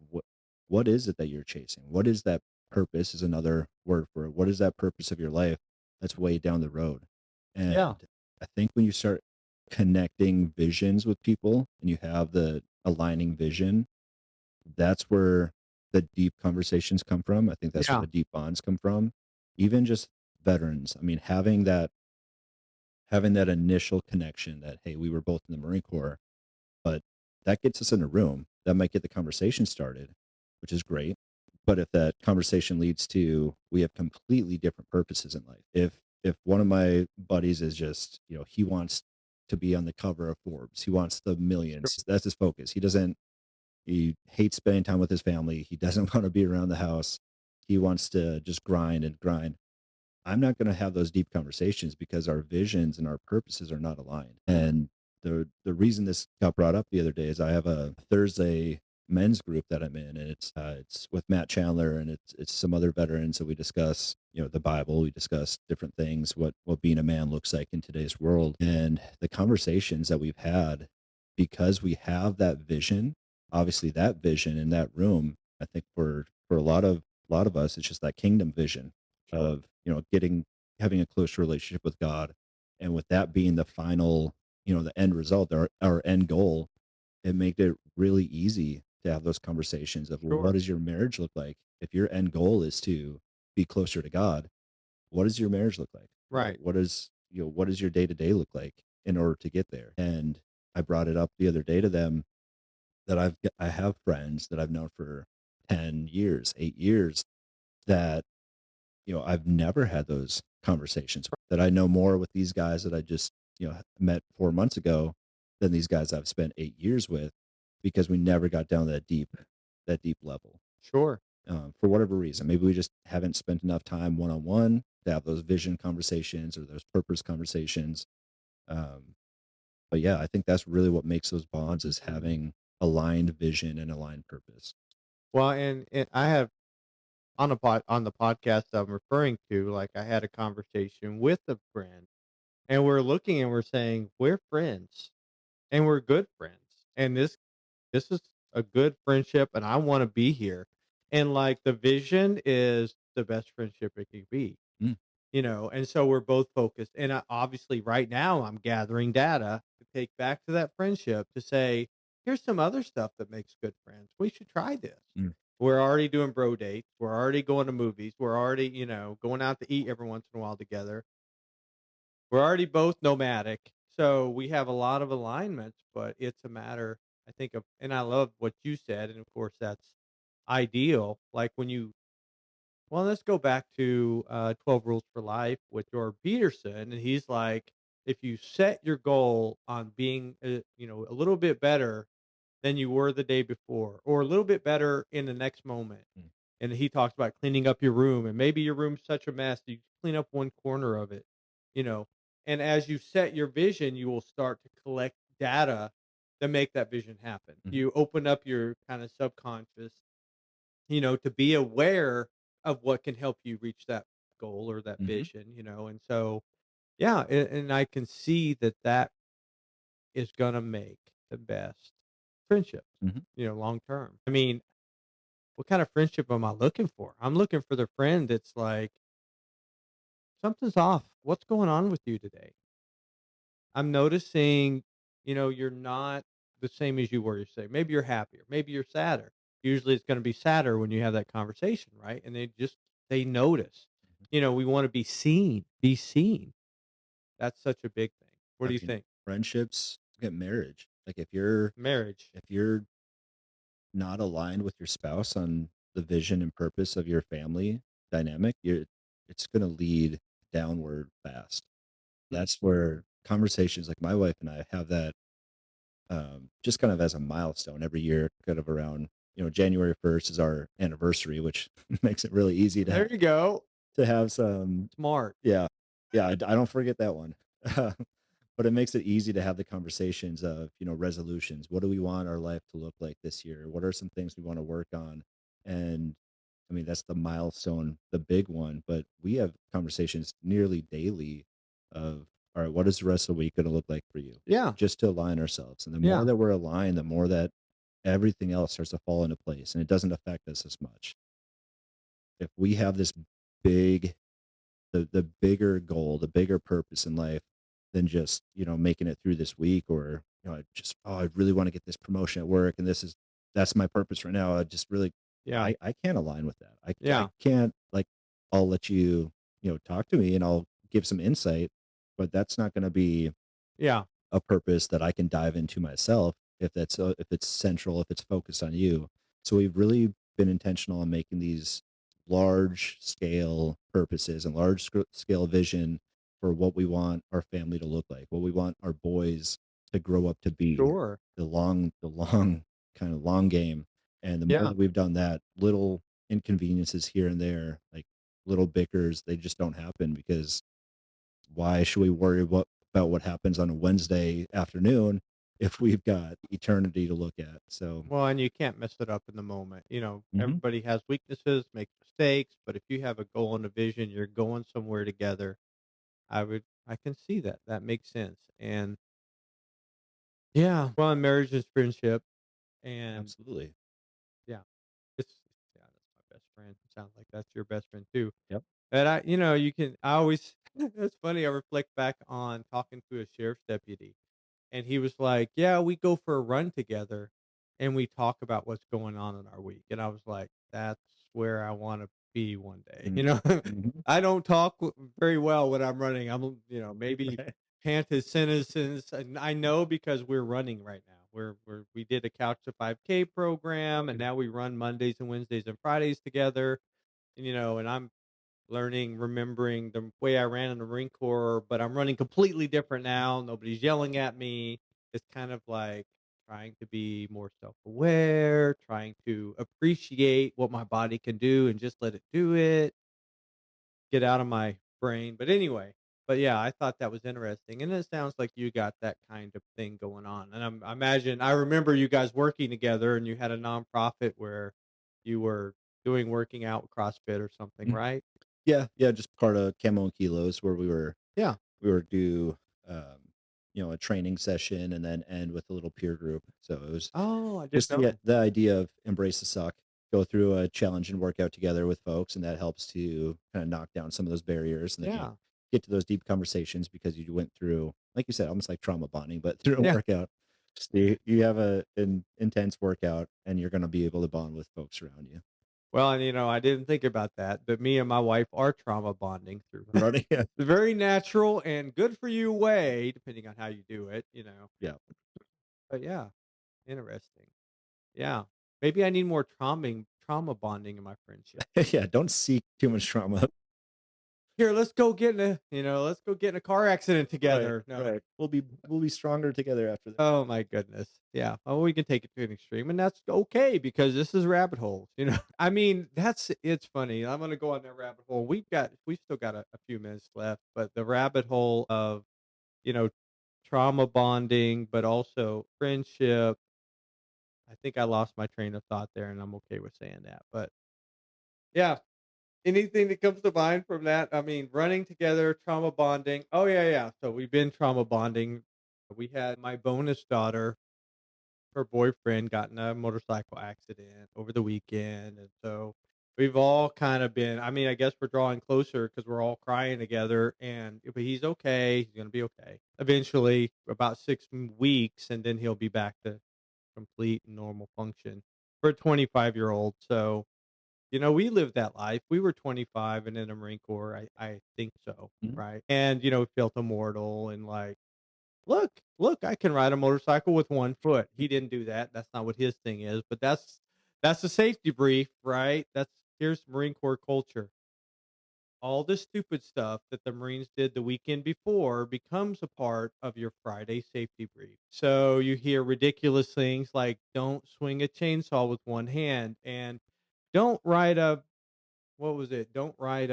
what is it that you're chasing? What is that purpose, is another word for it. What is that purpose of your life that's way down the road? And yeah, I think when you start connecting visions with people and you have the aligning vision, that's where the deep conversations come from. I think that's where yeah, the deep bonds come from. Even just veterans. I mean, having that initial connection, that hey, we were both in the Marine Corps, but that gets us in a room. That might get the conversation started, which is great. But if that conversation leads to, we have completely different purposes in life. If one of my buddies is just, he wants to be on the cover of Forbes, he wants the sure. millions. That's his focus. He hates spending time with his family. He doesn't want to be around the house. He wants to just grind and grind. I'm not going to have those deep conversations because our visions and our purposes are not aligned. And the reason this got brought up the other day is I have a Thursday men's group that I'm in, and it's with Matt Chandler, and it's some other veterans that we discuss, the Bible, we discuss different things, what being a man looks like in today's world, and the conversations that we've had because we have that vision. Obviously, that vision in that room, I think for a lot of us, it's just that kingdom vision Sure. of getting having a close relationship with God, and with that being the final, the end result, our end goal, it made it really easy to have those conversations of, well, what Sure. does your marriage look like? If your end goal is to be closer to God, what does your marriage look like? Right. What does your day to day look like in order to get there? And I brought it up the other day to them that I have friends that I've known for 10 years, 8 years, that I've never had those conversations, that I know more with these guys that I just, met 4 months ago than these guys I've spent 8 years with, because we never got down that deep level. Sure. For whatever reason, maybe we just haven't spent enough time one on one to have those vision conversations or those purpose conversations. Um, but yeah, I think that's really what makes those bonds, is having aligned vision and aligned purpose. Well, and I have on the podcast I'm referring to, like I had a conversation with a friend, and we're looking and we're saying we're friends and we're good friends, and this is a good friendship, and I want to be here, and like the vision is the best friendship it can be. Mm, And so we're both focused. And obviously, right now, I'm gathering data to take back to that friendship to say, here's some other stuff that makes good friends. We should try this. mm, We're already doing bro dates. We're already going to movies. We're already, going out to eat every once in a while together. We're already both nomadic. So we have a lot of alignments, but it's a matter, I think, and I love what you said. And of course, that's ideal. Like when you well, let's go back to 12 Rules for Life with Jordan Peterson. And he's like, if you set your goal on being, a little bit better than you were the day before, or a little bit better in the next moment. mm, And he talks about cleaning up your room, and maybe your room's such a mess, you clean up one corner of it, you know. And as you set your vision, you will start to collect data that make that vision happen. mhm, You open up your kind of subconscious, to be aware of what can help you reach that goal or that mhm, vision, and so, yeah, and I can see that that is gonna make the best friendships, mhm. long term. I mean, what kind of friendship am I looking for? I'm looking for the friend that's like, "Something's off. What's going on with you today? I'm noticing, you're not the same as you were yesterday. Maybe you're happier. Maybe you're sadder. Usually it's going to be sadder when you have that conversation, right? And they notice. We want to be seen. That's such a big thing. What I do you mean, think? friendships, get marriage. Like Marriage. if you're not aligned with your spouse on the vision and purpose of your family dynamic, it's going to lead downward fast. That's where conversations like my wife and I have that, just kind of as a milestone every year, kind of around, January 1st is our anniversary, which makes it really easy There you go. to have some, Smart. yeah, yeah, I don't forget that one. But it makes it easy to have the conversations of, resolutions. What do we want our life to look like this year? What are some things we want to work on? And I mean, that's the milestone, the big one. But we have conversations nearly daily of, all right, what is the rest of the week going to look like for you? Yeah. Just to align ourselves. And the more Yeah. that we're aligned, the more that everything else starts to fall into place and it doesn't affect us as much. If we have this big the bigger goal, the bigger purpose in life than just, making it through this week, or, I really want to get this promotion at work and that's my purpose right now. I just really Yeah. I can't align with that. I Yeah. can't, like, I'll let you, talk to me and I'll give some insight, but that's not going to be Yeah. a purpose that I can dive into myself if it's central, if it's focused on you. So we've really been intentional on making these large scale purposes and scale vision for what we want our family to look like, what we want our boys to grow up to be, Sure. the long kind of long game. And the more Yeah. that we've done that, little inconveniences here and there, like little bickers, they just don't happen because why should we worry about what happens on a Wednesday afternoon if we've got eternity to look at? So, Well, and you can't mess it up in the moment. mhm, Everybody has weaknesses, makes mistakes, but if you have a goal and a vision, you're going somewhere together. I can see that. That makes sense. And yeah, well, in marriage is friendship, and absolutely. yeah, it's yeah, that's my best friend. Sounds like that's your best friend too. Yep. And you can. I always. It's funny. I reflect back on talking to a sheriff's deputy. And he was like, "Yeah, we go for a run together and we talk about what's going on in our week." And I was like, "That's where I want to be one day." Mm, mhm. I don't talk very well when I'm running. Maybe Right. pant his sentences, and I know because we're running right now. We did a Couch to 5K program, and now we run Mondays and Wednesdays and Fridays together. And I'm learning, remembering the way I ran in the Marine Corps, but I'm running completely different now. Nobody's yelling at me. It's kind of like trying to be more self aware, trying to appreciate what my body can do and just let it do it, get out of my brain. But anyway, but yeah, I thought that was interesting. And it sounds like you got that kind of thing going on. And I imagine, I remember you guys working together and you had a nonprofit where you were doing working out CrossFit or something, Mm. right? Yeah, yeah, just part of Camo and Kilos where Yeah. we were do, a training session and then end with a little peer group. So it was Oh, I didn't just know. the idea of embrace the suck, go through a challenge and workout together with folks, and that helps to kind of knock down some of those barriers, and then you Yeah. get to those deep conversations because you went through, like you said, almost like trauma bonding, but through a Yeah. workout. So you have an intense workout, and you're going to be able to bond with folks around you. Well, and I didn't think about that, but me and my wife are trauma bonding through Running, yeah, the very natural and good for you way, depending on how you do it. yeah, But yeah, interesting. Yeah. Maybe I need more trauma bonding in my friendship. yeah. Don't seek too much trauma. Here, let's go get in a car accident Right, together. No. right. We'll be stronger together after that. Oh my goodness. Yeah. Oh, we can take it to an extreme, and that's okay because this is rabbit holes. I mean, it's funny. I'm gonna go on that rabbit hole. We still got a few minutes left, but the rabbit hole of, you know, trauma bonding, but also friendship. I think I lost my train of thought there, and I'm okay with saying that. But yeah, anything that comes to mind from that? I mean, running together, trauma bonding. Oh yeah, yeah. So we've been trauma bonding. We had my bonus daughter, her boyfriend got in a motorcycle accident over the weekend, and so we've all kind of been. I mean, I guess we're drawing closer because we're all crying together, but he's okay. He's gonna be okay. Eventually, about 6 weeks, and then he'll be back to complete normal function for a 25-year-old. So we lived that life. We were 25 and in the Marine Corps. I think so, Mhm. right? And felt immortal and like, look, I can ride a motorcycle with one foot. He didn't do that. That's not what his thing is, but that's a safety brief, right? Here's Marine Corps culture. All the stupid stuff that the Marines did the weekend before becomes a part of your Friday safety brief. So you hear ridiculous things like don't swing a chainsaw with one hand and don't ride a what was it? Don't ride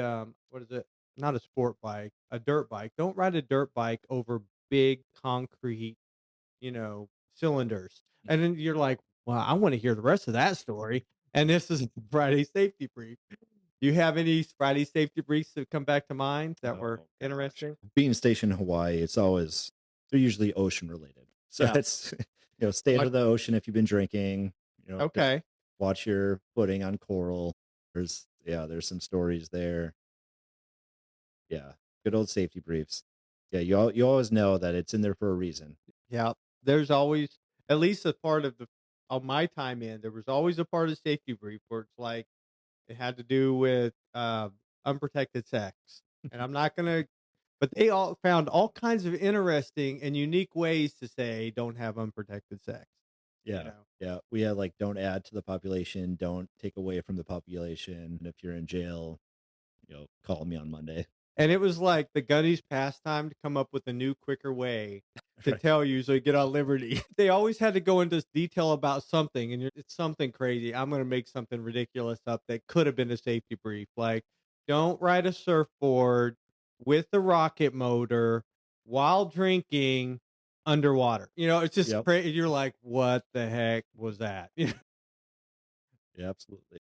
what is it? Not a sport bike, a dirt bike. Don't ride a dirt bike over big concrete, cylinders. And then you're like, well, I want to hear the rest of that story. And this is Friday safety brief. Do you have any Friday safety briefs that come back to mind that were Oh gosh. interesting? Being stationed in Hawaii, they're usually ocean related. So Yeah. it's stay out Like, of the ocean if you've been drinking, okay. watch your footing on coral. There's some stories there. Yeah. Good old safety briefs. Yeah, you always know that it's in there for a reason. Yeah. There's always at least a part of my time in, there was always a part of safety brief where it's like it had to do with unprotected sex. And I'm not gonna but they all found all kinds of interesting and unique ways to say don't have unprotected sex, you Yeah. know. Yeah. We had like don't add to the population, don't take away from the population. And if you're in jail, call me on Monday. And it was like the gunny's pastime to come up with a new, quicker way to Right. tell you so you get on liberty. They always had to go into detail about something, and it's something crazy. I'm going to make something ridiculous up that could have been a safety brief. Like, Don't ride a surfboard with a rocket motor while drinking underwater. It's just Yep. crazy. You're like, what the heck was that? Yeah, absolutely.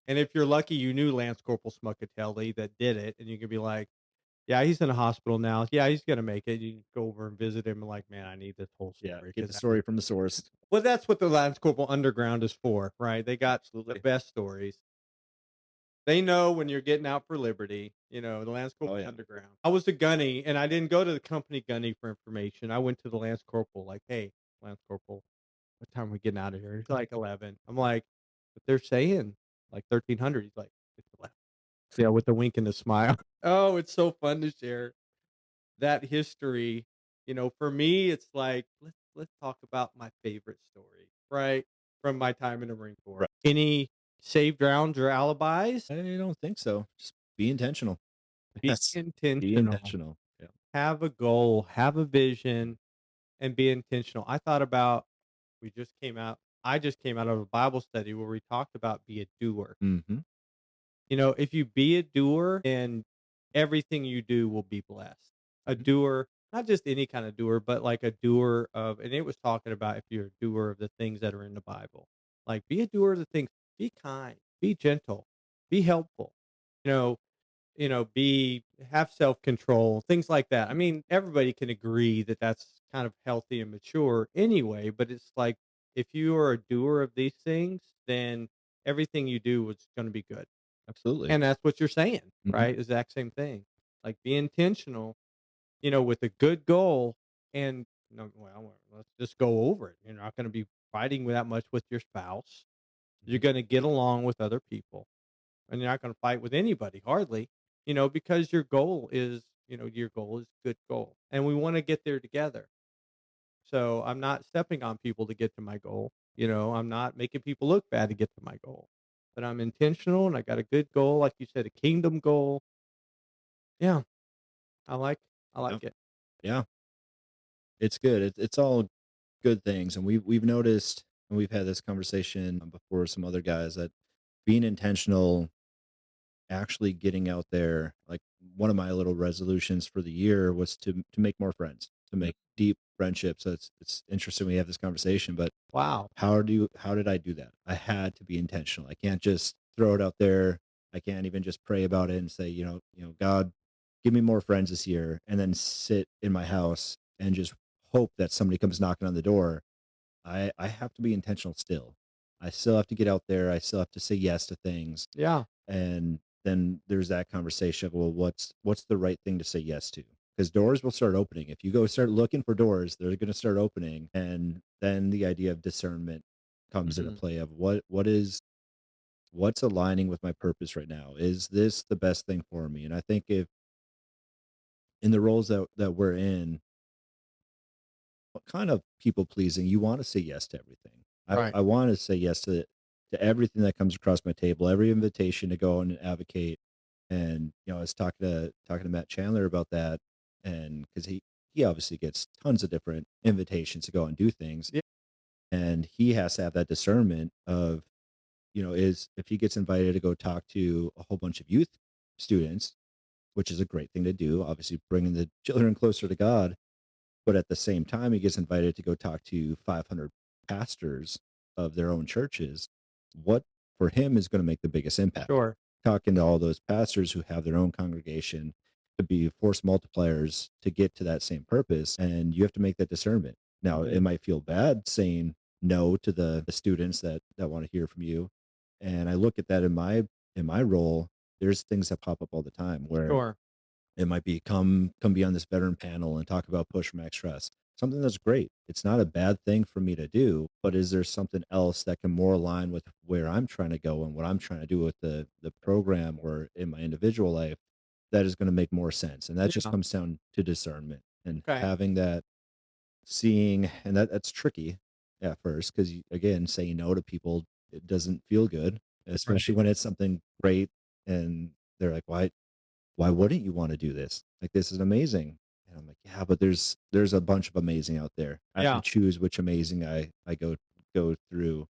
And if you're lucky, you knew Lance Corporal Smuckatelli that did it, and you could be like, yeah, he's in a hospital now. Yeah, he's gonna make it. You can go over and visit him and like, man, I need this whole Yeah, story get the because story from the source. well, that's what the Lance Corporal Underground is for, right? They got the Absolutely. best stories. They know when you're getting out for liberty, the Lance Oh, Corporal yeah. Underground. I was a gunny, and I didn't go to the company gunny for information. I went to the Lance Corporal, like, hey, Lance Corporal, what time are we getting out of here? He's like 11. I'm like, but they're saying like 1300. He's like, it's 11. Yeah, with a wink and a smile. Oh, it's so fun to share that history. For me, it's like let's talk about my favorite story, right? From my time in the Marine Corps. Right. Any saved rounds or alibis? I don't think so. Just be intentional. Be Yes. Be intentional. intentional. Yeah. Have a goal, have a vision, and be intentional. We just came out. I just came out of a Bible study where we talked about be a doer. Mhm. If you be a doer, then everything you do will be blessed. A Mhm. doer, not just any kind of doer, but like a doer of, and it was talking about if you're a doer of the things that are in the Bible. Like be a doer of the things, be kind, be gentle, be helpful, you know, be have self-control, things like that. I mean, everybody can agree that that's kind of healthy and mature anyway, but it's like if you are a doer of these things, then everything you do is going to be good. Absolutely. And that's what you're saying, Mhm. right? Exact same thing. Like be intentional, with a good goal and no, well, let's just go over it. You're not going to be fighting that much with your spouse. You're Mhm. going to get along with other people and you're not going to fight with anybody hardly, because your goal is good goal. And we want to get there together. So I'm not stepping on people to get to my goal. I'm not making people look bad to get to my goal. But I'm intentional and I got a good goal, like you said, a kingdom goal. Yeah, I like I Yeah. like it. Yeah. It's good. It's all good things, and we've noticed, and we've had this conversation before with some other guys, that being intentional, actually getting out there, like, one of my little resolutions for the year was to make more friends, to make deep friendships. So it's interesting we have this conversation, but Wow. how did I do that? I had to be intentional. I can't just throw it out there. I can't even just pray about it and say, God, give me more friends this year, and then sit in my house and just hope that somebody comes knocking on the door. I have to be intentional still. I still have to get out there. I still have to say yes to things. Yeah. And then there's that conversation of, well, what's the right thing to say yes to? Because doors will start opening. If you go start looking for doors, they're going to start opening. And then the idea of discernment comes into Mhm. play of what's aligning with my purpose right now? Is this the best thing for me? And I think if in the roles that we're in, what kind of people pleasing, you want to say yes to everything. Right. I want to say yes to everything that comes across my table, every invitation to go and advocate. And I was talking to Matt Chandler about that, and because he obviously gets tons of different invitations to go and do things, Yeah. and he has to have that discernment of, is if he gets invited to go talk to a whole bunch of youth students, which is a great thing to do, obviously bringing the children closer to God, but at the same time, he gets invited to go talk to 500 pastors of their own churches. What for him is going to make the biggest impact? Sure. Talking to all those pastors who have their own congregation to be force multipliers to get to that same purpose. And you have to make that discernment. Now, it Mhm. might feel bad saying no to the students that want to hear from you. And I look at that in my role, there's things that pop up all the time where Sure. it might be come be on this veteran panel and talk about push max stress. Something that's great. It's not a bad thing for me to do, but is there something else that can more align with where I'm trying to go and what I'm trying to do with the program or in my individual life that is going to make more sense? And that just Yeah. comes down to discernment and Okay. having that seeing, and that's tricky at first because, again, saying no to people, it doesn't feel good, especially Right. when it's something great and they're like, why wouldn't you want to do this? Like, this is amazing. And I'm like, yeah, but there's a bunch of amazing out there. I have to Yeah. choose which amazing I go through.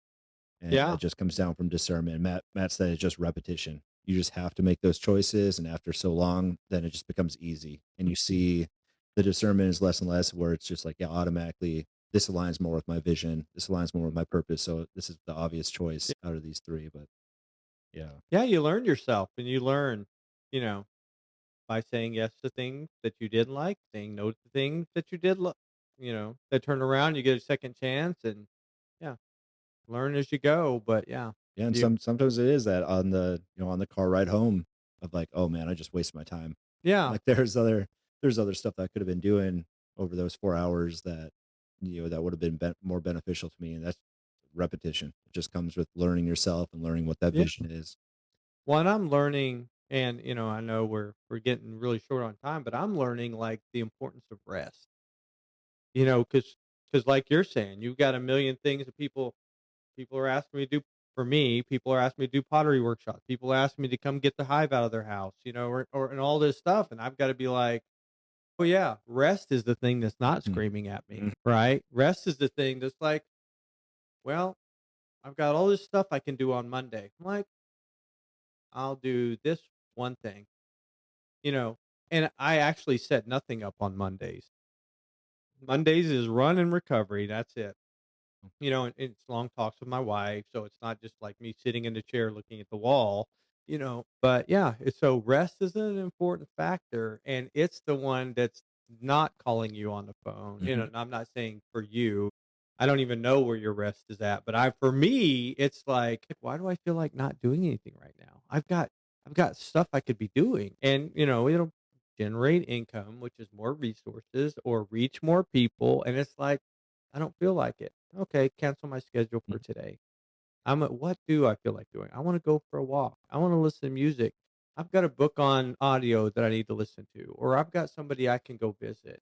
And Yeah. that just comes down from discernment. Matt said it's just repetition. You just have to make those choices, and after so long, then it just becomes easy, and you see the discernment is less and less where it's just like, yeah, automatically, this aligns more with my vision, this aligns more with my purpose, so this is the obvious choice out of these 3, but yeah. Yeah, you learn yourself and you learn, you know, by saying yes to things that you didn't like, saying no to things that you did that turn around, you get a second chance and yeah, learn as you go. But yeah, Yeah, and you, sometimes it is that on the, on the car ride home of like, "Oh, man, I just wasted my time." yeah, Like, there's other stuff that I could have been doing over those 4 hours that, that would have been more beneficial to me, and that's repetition. It just comes with learning yourself and learning what that yeah. vision is. What I'm learning, and I know we're getting really short on time, but I'm learning like the importance of rest. Because like you're saying, you've got a million things that people are asking me to do. For me, people are asking me to do pottery workshops. People ask me to come get the hive out of their house, or and all this stuff, and I've got to be like, oh yeah, rest is the thing that's not Mhm. screaming at me, Mhm. right? Rest is the thing that's like, well, I've got all this stuff I can do on Monday. I'm like, I'll do this one thing, you know, and I actually set nothing up on Mondays. Mondays is run and recovery. That's it. And it's long talks with my wife, so it's not just like me sitting in the chair looking at the wall. But yeah, so rest is an important factor, and it's the one that's not calling you on the phone. Mhm. And I'm not saying for you, I don't even know where your rest is at, but for me, it's like, why do I feel like not doing anything right now? I've got stuff I could be doing, and it'll generate income, which is more resources or reach more people, and it's like I don't feel like it. Okay, cancel my schedule for Mhm. today. What do I feel like doing? I want to go for a walk. I want to listen to music. I've got a book on audio that I need to listen to, or I've got somebody I can go visit.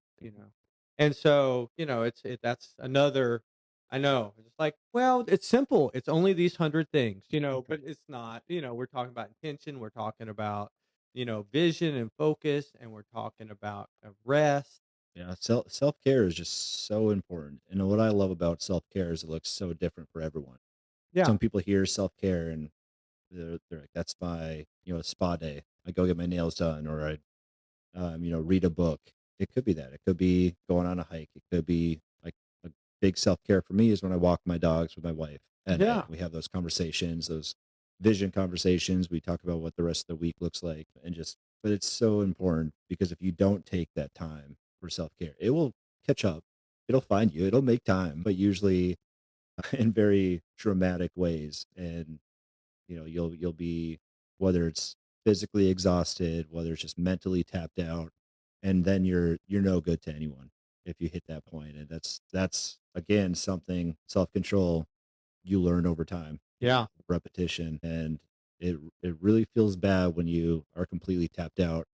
And so, that's another. I know it's like, well, it's simple. It's only these 100 things, but it's not. We're talking about intention. We're talking about, vision and focus, and we're talking about rest. Yeah, self-care is just so important, and what I love about self-care is it looks so different for everyone. Yeah, Some people hear self-care and they're like, "That's my, spa day. I go get my nails done," or I read a book. It could be that. It could be going on a hike. It could be like a big self care for me is when I walk my dogs with my wife at night. yeah, We have those conversations, those vision conversations. We talk about what the rest of the week looks like and but it's so important because if you don't take that time for self care, it will catch up. It'll find you. It'll make time, but usually in very dramatic ways. And you'll be, whether it's physically exhausted, whether it's just mentally tapped out, and then you're no good to anyone if you hit that point. And that's again something, self-control, you learn over time, yeah, repetition. And it really feels bad when you are completely tapped out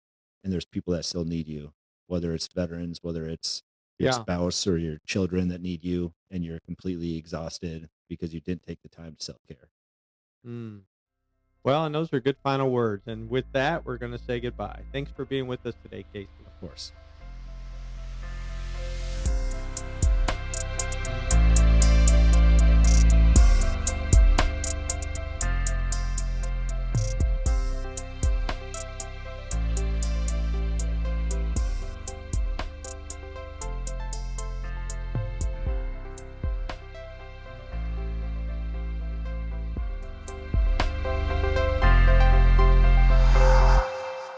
and there's people that still need you, whether it's veterans, whether it's your yeah. spouse or your children that need you, and you're completely exhausted because you didn't take the time to self-care. Mm. Well, and those are good final words. And with that, we're going to say goodbye. Thanks for being with us today, Casey. Of course.